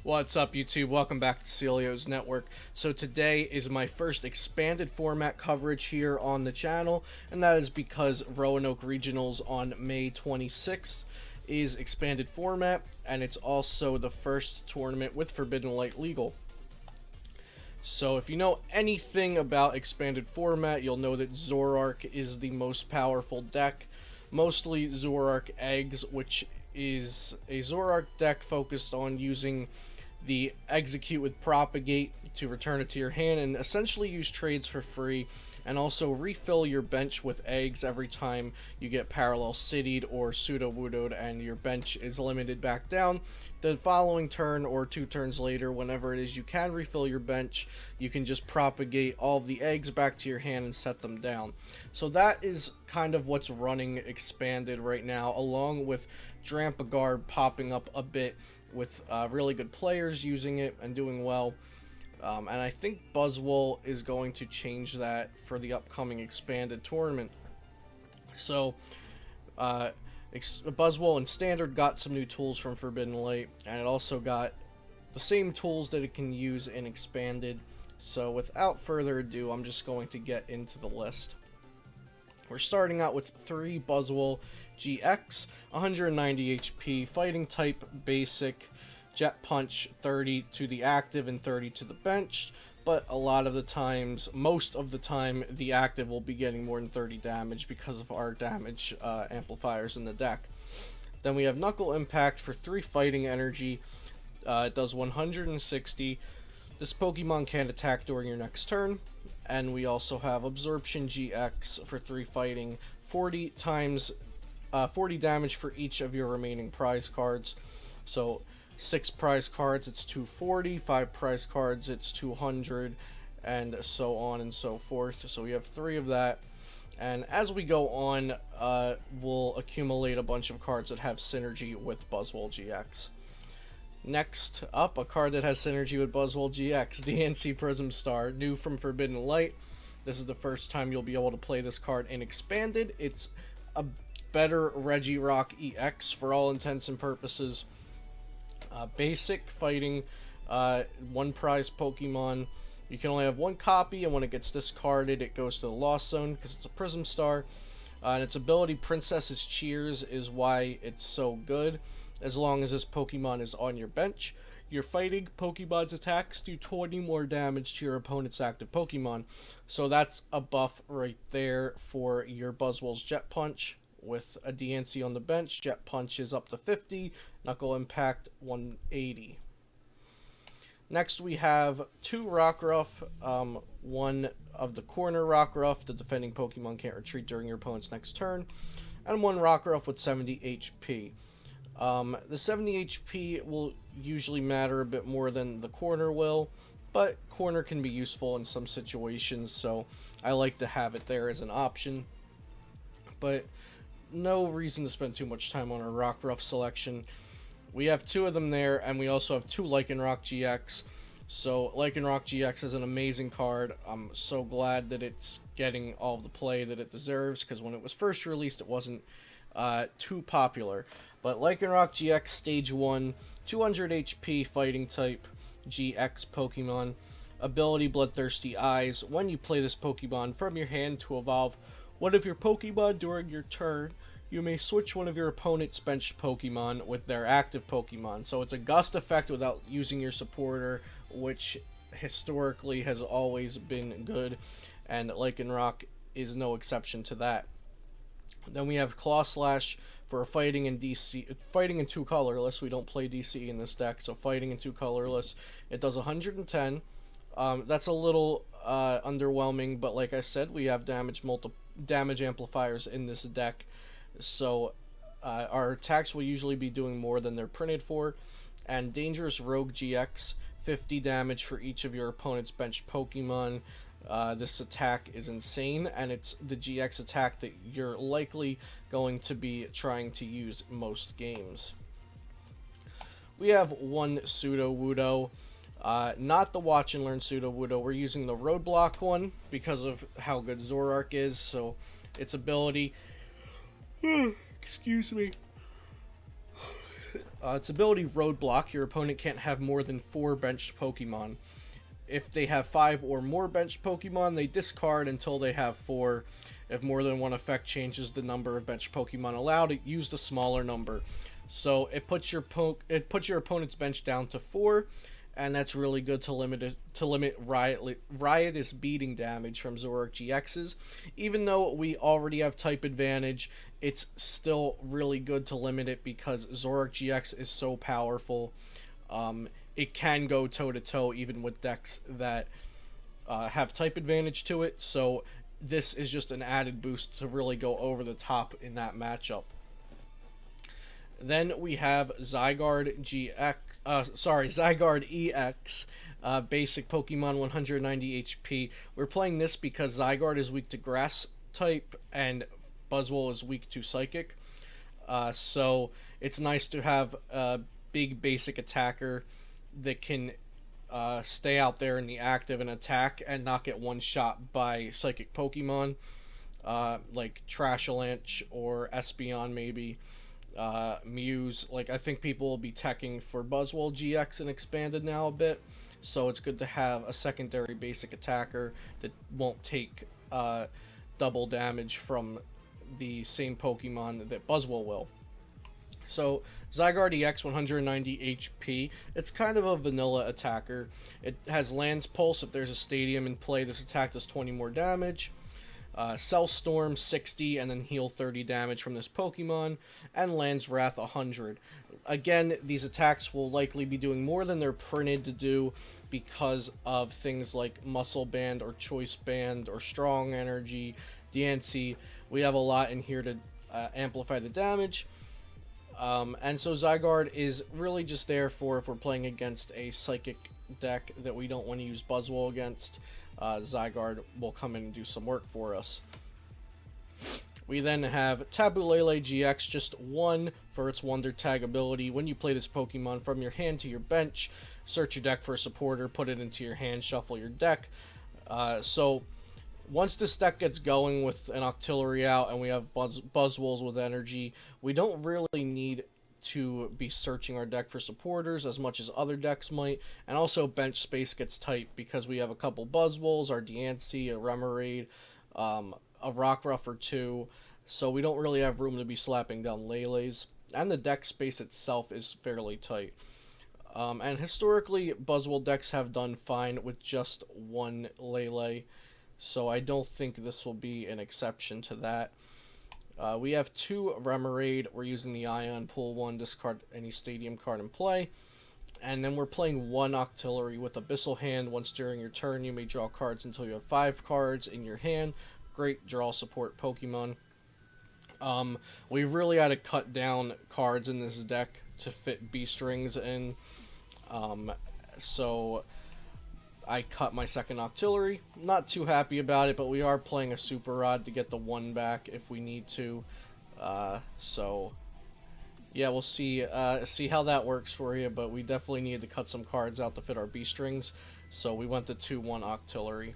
What's up, YouTube? Welcome back to Celio's Network. So today is my first expanded format coverage here on the channel, and that is because Roanoke Regionals on May 26th is expanded format, and it's also the first tournament with Forbidden Light legal. So if you know anything about expanded format, you'll know that Zoroark is the most powerful deck. Mostly Zoroark Eggs, which is a Zoroark deck focused on using the Execute with Propagate to return it to your hand and essentially use trades for free, and also refill your bench with eggs every time you get Parallel Citied or Pseudo-Woodoed and your bench is limited back down. The following turn or 2 turns later, whenever it is you can refill your bench, you can just propagate all of the eggs back to your hand and set them down. So that is kind of what's running expanded right now, along with Zygarde popping up a bit with really good players using it and doing well. And I think Buzzwole is going to change that for the upcoming expanded tournament. So, Buzzwole in Standard got some new tools from Forbidden Light, and it also got the same tools that it can use in expanded. So without further ado, I'm just going to get into the list. We're starting out with 3 Buzzwole GX, 190 HP, Fighting type, Basic, Jet Punch, 30 to the active and 30 to the bench, but a lot of the times, most of the time, the active will be getting more than 30 damage because of our damage amplifiers in the deck. Then we have Knuckle Impact for 3 Fighting Energy, it does 160. This Pokemon can't attack during your next turn. And we also have Absorption GX for 3 Fighting, 40 damage for each of your remaining prize cards. So 6 prize cards, it's 240, 5 prize cards, it's 200, and so on and so forth. So we have 3 of that. And as we go on, we'll accumulate a bunch of cards that have synergy with Buzzwole GX. Next up, a card that has synergy with Buzzwole GX, DNC Prism Star, new from Forbidden Light. This is the first time you'll be able to play this card in Expanded. It's a better Regirock EX for all intents and purposes. Basic Fighting, 1 prize Pokemon. You can only have 1 copy, and when it gets discarded, it goes to the Lost Zone because it's a Prism Star. And its ability, Princess's Cheers, is why it's so good. As long as this Pokemon is on your bench, your fighting Pokemon's attacks do 20 more damage to your opponent's active Pokemon. So that's a buff right there for your Buzzwole's Jet Punch. With a DNC on the bench, Jet Punch is up to 50, Knuckle Impact 180. Next we have 2 Rockruff, 1 of the corner Rockruff, the defending Pokemon can't retreat during your opponent's next turn, and 1 Rockruff with 70 HP. The 70 HP will usually matter a bit more than the corner will, but corner can be useful in some situations, so I like to have it there as an option. But no reason to spend too much time on our Rockruff selection. We have 2 of them there, and we also have 2 Lycanroc GX. So Lycanroc GX is an amazing card. I'm so glad that it's getting all the play that it deserves, because when it was first released it wasn't too popular. But Lycanroc GX Stage 1, 200 HP Fighting type GX Pokemon. Ability Bloodthirsty Eyes. When you play this Pokemon from your hand to evolve one of your Pokemon during your turn, you may switch one of your opponent's benched Pokemon with their active Pokemon. So it's a gust effect without using your supporter, which historically has always been good, and Lycanroc is no exception to that. Then we have Claw Slash for fighting in DC, fighting in 2 colorless. We don't play DC in this deck, so fighting in 2 colorless. It does 110. That's a little underwhelming, but like I said, we have damage amplifiers in this deck, so our attacks will usually be doing more than they're printed for. And Dangerous Rogue GX, 50 damage for each of your opponent's benched Pokemon. This attack is insane, and it's the GX attack that you're likely going to be trying to use most games. We have 1 Pseudo-Woodo. Not the Watch and Learn Pseudo-Woodo. We're using the Roadblock one because of how good Zoroark is. So its ability, excuse me, Its ability Roadblock. Your opponent can't have more than 4 benched Pokemon. If they have 5 or more benched Pokemon, they discard until they have 4. If more than one effect changes the number of benched Pokemon allowed, it used a smaller number. So it puts your opponent's bench down to 4, and that's really good to limit riotous beating damage from Zoroark GXs. Even though we already have type advantage, it's still really good to limit it because Zoroark GX is so powerful. It can go toe-to-toe even with decks that have type advantage to it, so this is just an added boost to really go over the top in that matchup. Then we have Zygarde EX, basic Pokemon, 190 HP. We're playing this because Zygarde is weak to Grass type and Buzzwole is weak to Psychic. So it's nice to have a big basic attacker that can stay out there in the active and attack and not get one shot by Psychic Pokemon, like Trashalanche or Espeon maybe. Muse, like I think people will be teching for Buzzwole GX and expanded now a bit, so it's good to have a secondary basic attacker that won't take double damage from the same Pokemon that Buzzwole will. So Zygarde EX, 190 HP. It's kind of a vanilla attacker. It has Lance Pulse. If there's a stadium in play, this attack does 20 more damage. Cell Storm 60 and then heal 30 damage from this Pokemon, and Land's Wrath 100. Again, these attacks will likely be doing more than they're printed to do because of things like Muscle Band or Choice Band or Strong Energy, DNC. We have a lot in here to amplify the damage. And so Zygarde is really just there for if we're playing against a Psychic deck that we don't want to use Buzzwole against. Zygarde will come in and do some work for us. We then have Tabulele GX, just 1 for its Wonder Tag ability. When you play this Pokemon from your hand to your bench, search your deck for a supporter, put it into your hand, shuffle your deck. So once this deck gets going with an Octillery out and we have Buzzwoles with energy, we don't really need to be searching our deck for supporters as much as other decks might, and also bench space gets tight because we have a couple Buzzwoles, our Diancie, a Remoraid, a Rockruff or 2, so we don't really have room to be slapping down Lele's, and the deck space itself is fairly tight. And historically, Buzzwole decks have done fine with just 1 Lele, so I don't think this will be an exception to that. We have 2 Remoraid. We're using the Ion, pull 1, discard any Stadium card in play. And then we're playing 1 Octillery with Abyssal Hand. Once during your turn, you may draw cards until you have 5 cards in your hand. Great draw support Pokemon. We really had to cut down cards in this deck to fit B-Strings in. So I cut my second Octillery. Not too happy about it, but we are playing a Super Rod to get the 1 back if we need to. So yeah, we'll see how that works for you, but we definitely needed to cut some cards out to fit our B-Strings, so we went to 2-1 Octillery.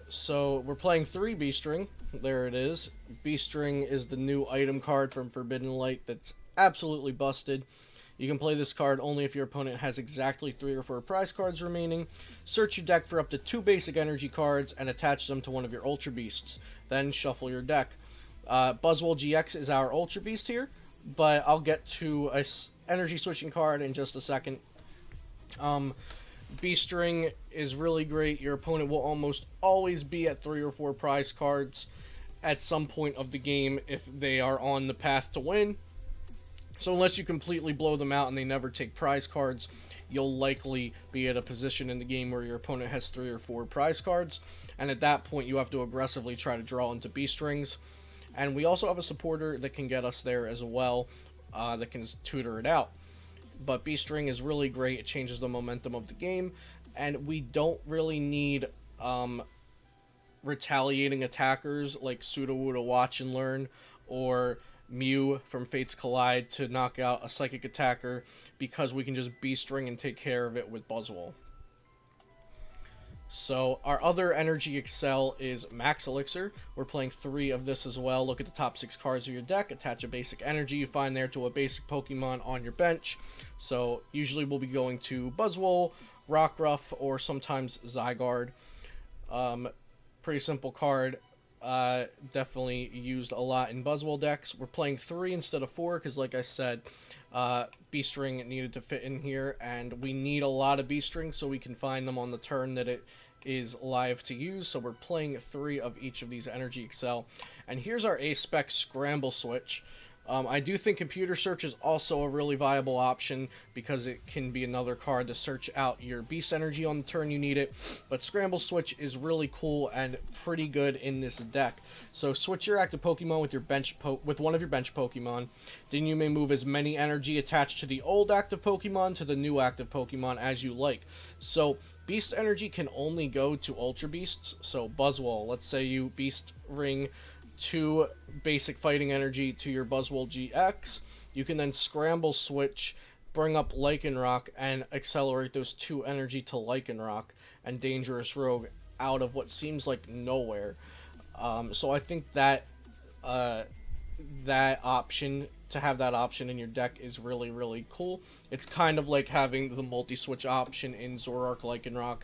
So we're playing 3 B-String. There it is. B-String is the new item card from Forbidden Light that's absolutely busted. You can play this card only if your opponent has exactly 3 or 4 prize cards remaining. Search your deck for up to 2 basic energy cards and attach them to one of your Ultra Beasts. Then shuffle your deck. Buzzwole GX is our Ultra Beast here, but I'll get to a energy switching card in just a second. B-String is really great. Your opponent will almost always be at 3 or 4 prize cards at some point of the game if they are on the path to win. So unless you completely blow them out and they never take prize cards, you'll likely be at a position in the game where your opponent has 3 or 4 prize cards, and at that point you have to aggressively try to draw into B-Strings. And we also have a supporter that can get us there as well, that can tutor it out. But B-String is really great. It changes the momentum of the game, and we don't really need retaliating attackers like Sudowoodo Watch and Learn or Mew from Fates Collide to knock out a psychic attacker, because we can just B-String and take care of it with Buzzwole. So our other energy excel is Max Elixir. We're playing 3 of this as well. Look at the top 6 cards of your deck, attach a basic energy you find there to a basic Pokemon on your bench. So usually we'll be going to Buzzwole, Rockruff, or sometimes Zygarde. Pretty simple card. Definitely used a lot in Buzzwole decks. We're playing 3 instead of 4 because, like I said, B-String needed to fit in here, and we need a lot of B-String so we can find them on the turn that it is live to use. So we're playing 3 of each of these Energy Excel. And here's our A-Spec Scramble Switch. I do think Computer Search is also a really viable option because it can be another card to search out your Beast Energy on the turn you need it. But Scramble Switch is really cool and pretty good in this deck. So switch your active Pokemon with your with one of your bench Pokemon. Then you may move as many energy attached to the old active Pokemon to the new active Pokemon as you like. So Beast Energy can only go to Ultra Beasts. So Buzzwole, let's say you Beast Ring 2 basic fighting energy to your Buzzwole GX. You can then Scramble Switch, bring up Lycanroc, and accelerate those 2 energy to Lycanroc and Dangerous Rogue out of what seems like nowhere. So I think that that option, to have that option in your deck, is really, really cool. It's kind of like having the multi-switch option in Zoroark Lycanroc.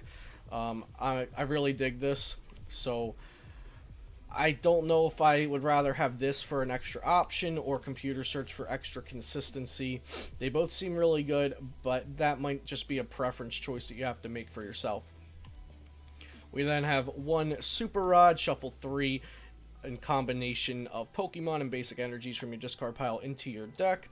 I really dig this. So I don't know if I would rather have this for an extra option or Computer Search for extra consistency. They both seem really good, but that might just be a preference choice that you have to make for yourself. We then have 1 Super Rod, shuffle 3 in combination of Pokemon and basic energies from your discard pile into your deck.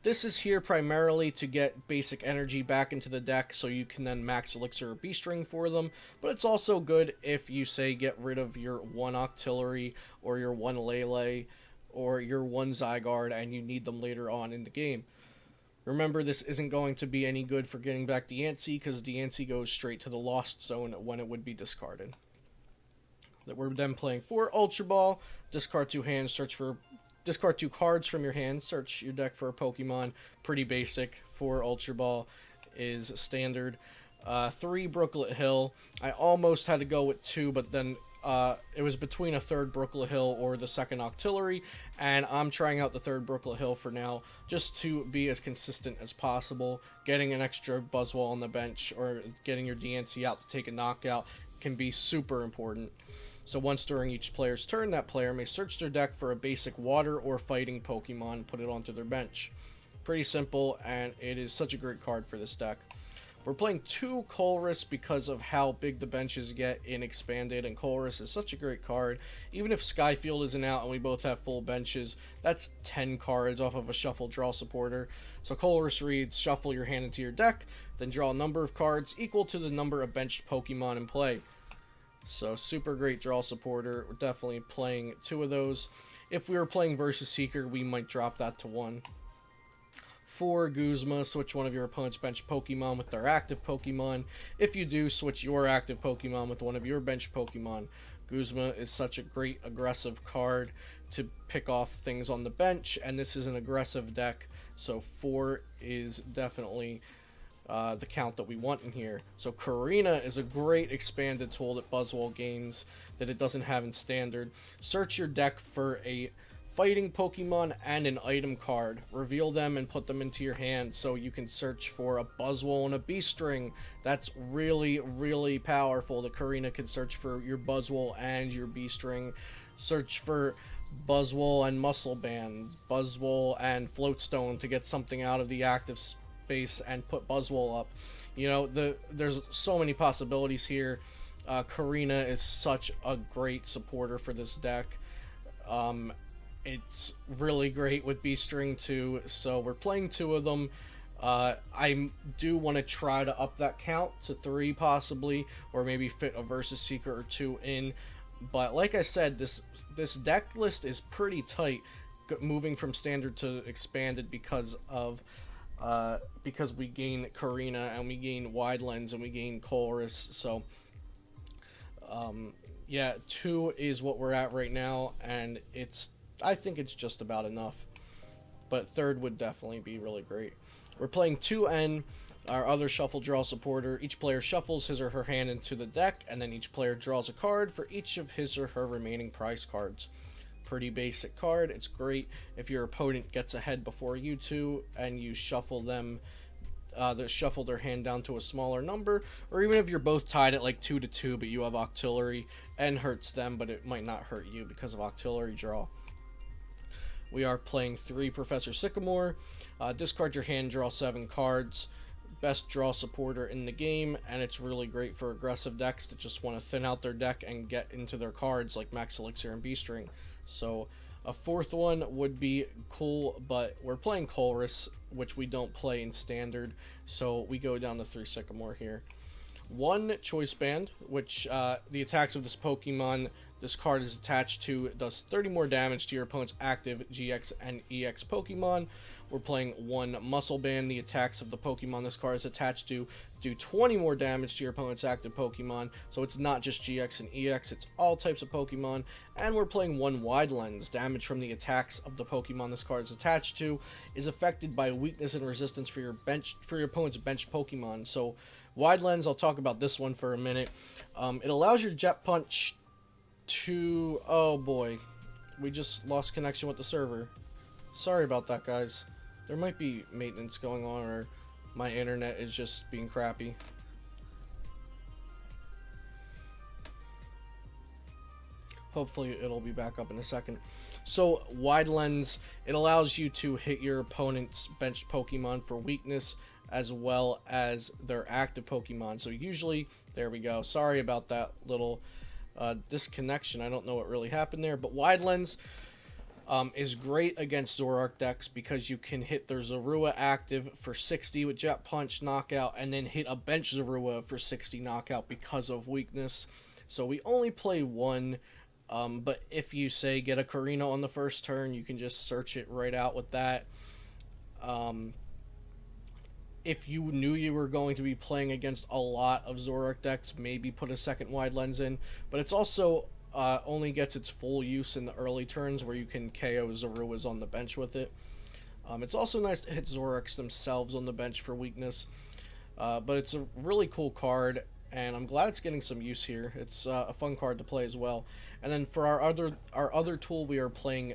This is here primarily to get basic energy back into the deck so you can then max Elixir or B-String for them, but it's also good if you, say, get rid of your 1 Octillery or your 1 Lele or your 1 Zygarde and you need them later on in the game. Remember, this isn't going to be any good for getting back Diancie because Diancie goes straight to the Lost Zone when it would be discarded. That we're then playing 4 Ultra Ball, discard 2 hands, discard 2 cards from your hand, search your deck for a Pokemon. Pretty basic. 4 Ultra Ball is standard. 3 Brooklet Hill. I almost had to go with 2, but then it was between a 3rd Brooklet Hill or the 2nd Octillery, and I'm trying out the 3rd Brooklet Hill for now, just to be as consistent as possible. Getting an extra Buzzwole on the bench or getting your Diancie out to take a knockout can be super important. So once during each player's turn, that player may search their deck for a basic water or fighting Pokemon and put it onto their bench. Pretty simple, and it is such a great card for this deck. We're playing 2 Colress because of how big the benches get in Expanded, and Colress is such a great card. Even if Skyfield isn't out and we both have full benches, that's 10 cards off of a shuffle draw supporter. So Colress reads, shuffle your hand into your deck, then draw a number of cards equal to the number of benched Pokemon in play. So super great draw supporter. We're definitely playing 2 of those. If we were playing Versus Seeker, we might drop that to 1. 4 Guzma, switch one of your opponent's bench Pokemon with their active Pokemon. If you do, switch your active Pokemon with one of your bench Pokemon. Guzma is such a great aggressive card to pick off things on the bench, and this is an aggressive deck, so 4 is definitely the count that we want in here. So Karina is a great expanded tool that Buzzwole gains that it doesn't have in standard. Search your deck for a fighting Pokemon and an item card. Reveal them and put them into your hand so you can search for a Buzzwole and a B-String. That's really, really powerful that Karina can search for your Buzzwole and your B-String. Search for Buzzwole and Muscle Band, Buzzwole and Floatstone to get something out of the active space and put Buzzwole up. You know, there's so many possibilities here. Karina is such a great supporter for this deck. It's really great with B-String too, so we're playing 2 of them. I do want to try to up that count to 3 possibly, or maybe fit a Versus Seeker or 2 in. But like I said, this deck list is pretty tight, moving from standard to expanded because we gain Karina and we gain Wide Lens and we gain Colress. So yeah, 2 is what we're at right now, and I think it's just about enough. But 3rd would definitely be really great. We're playing 2N. Our other shuffle draw supporter, each player shuffles his or her hand into the deck, and then each player draws a card for each of his or her remaining prize cards. Pretty basic card. It's great if your opponent gets ahead before you two and you shuffle them, shuffle their hand down to a smaller number, or even if you're both tied at like 2-2 but you have Octillery and hurts them but it might not hurt you because of Octillery draw. We are playing 3 Professor Sycamore. Discard your hand, draw 7 cards. Best draw supporter in the game, and it's really great for aggressive decks that just want to thin out their deck and get into their cards like Max Elixir and B-String. So a 4th one would be cool, but we're playing Colress, which we don't play in Standard, so we go down to 3 Sycamore here. 1 Choice Band, which the attacks of this Pokemon this card is attached to does 30 more damage to your opponent's active GX and EX Pokemon. We're playing 1 Muscle Band. The attacks of the Pokemon this card is attached to do 20 more damage to your opponent's active Pokemon. So it's not just GX and EX, it's all types of Pokemon. And we're playing 1 Wide Lens. Damage from the attacks of the Pokemon this card is attached to is affected by weakness and resistance for your opponent's bench Pokemon. So Wide Lens, I'll talk about this one for a minute. It allows your Jet Punch to... Oh boy, we just lost connection with the server. Sorry about that, guys. There might be maintenance going on, or my internet is just being crappy. Hopefully it'll be back up in a second. So Wide Lens, it allows you to hit your opponent's benched Pokemon for weakness as well as their active Pokemon. So usually, there we go. Sorry about that little disconnection. I don't know what really happened there, but Wide Lens is great against Zoroark decks because you can hit their Zorua active for 60 with Jet Punch knockout, and then hit a bench Zorua for 60 knockout because of weakness. So we only play 1, but if you say get a Karina on the first turn, you can just search it right out with that. If you knew you were going to be playing against a lot of Zoroark decks, maybe put a second Wide Lens in, but it's also only gets its full use in the early turns where you can KO Zoruas on the bench with it. It's also nice to hit Zoroarks themselves on the bench for weakness, but it's a really cool card, and I'm glad it's getting some use here. It's a fun card to play as well. And then for our other tool, we are playing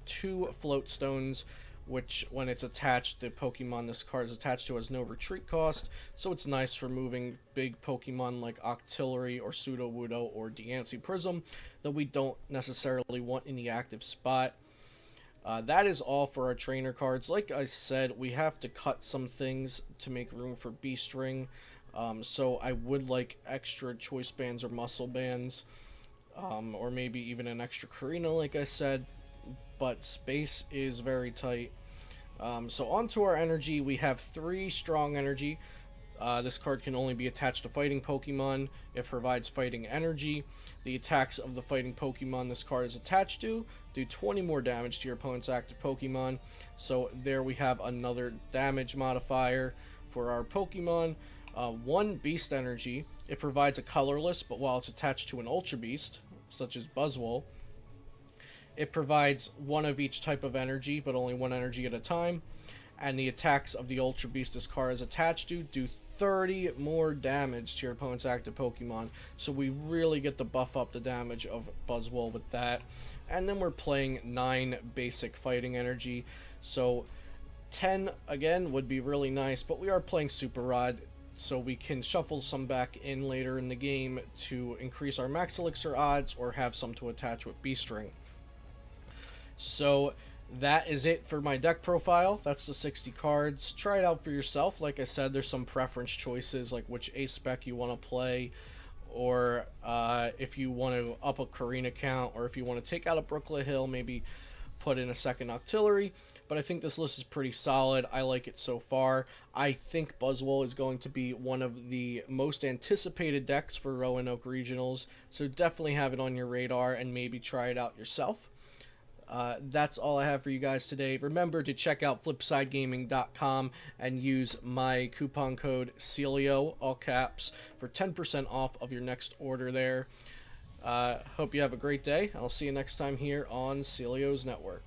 2 Float Stones, which when it's attached, the Pokemon this card is attached to has no retreat cost, so it's nice for moving big Pokemon like Octillery or Sudowoodo or Deancey Prism that we don't necessarily want in the active spot. That is all for our trainer cards. Like I said, we have to cut some things to make room for B-String, so I would like extra Choice Bands or Muscle Bands, or maybe even an extra Karina like I said, but space is very tight. So onto our energy, we have 3 Strong Energy. This card can only be attached to fighting Pokemon. It provides fighting energy. The attacks of the fighting Pokemon this card is attached to do 20 more damage to your opponent's active Pokemon. So there we have another damage modifier for our Pokemon. 1 Beast Energy. It provides a colorless, but while it's attached to an Ultra Beast, such as Buzzwole, it provides 1 of each type of energy, but only 1 energy at a time. And the attacks of the Ultra Beast this card is attached to do 30 more damage to your opponent's active Pokemon. So we really get to buff up the damage of Buzzwole with that. And then we're playing 9 basic fighting energy. So 10, again, would be really nice, but we are playing Super Rod, so we can shuffle some back in later in the game to increase our Max Elixir odds or have some to attach with B-String. So that is it for my deck profile. That's the 60 cards. Try it out for yourself. Like I said, there's some preference choices, like which ace spec you want to play, or if you want to up a Karina count, or if you want to take out a Brooklet Hill, maybe put in a second Octillery. But I think this list is pretty solid. I like it so far. I think Buzzwole is going to be one of the most anticipated decks for Roanoke Regionals, so definitely have it on your radar and maybe try it out yourself. That's all I have for you guys today. Remember to check out flipsidegaming.com and use my coupon code CELIO, all caps, for 10% off of your next order there. Hope you have a great day. I'll see you next time here on Celio's Network.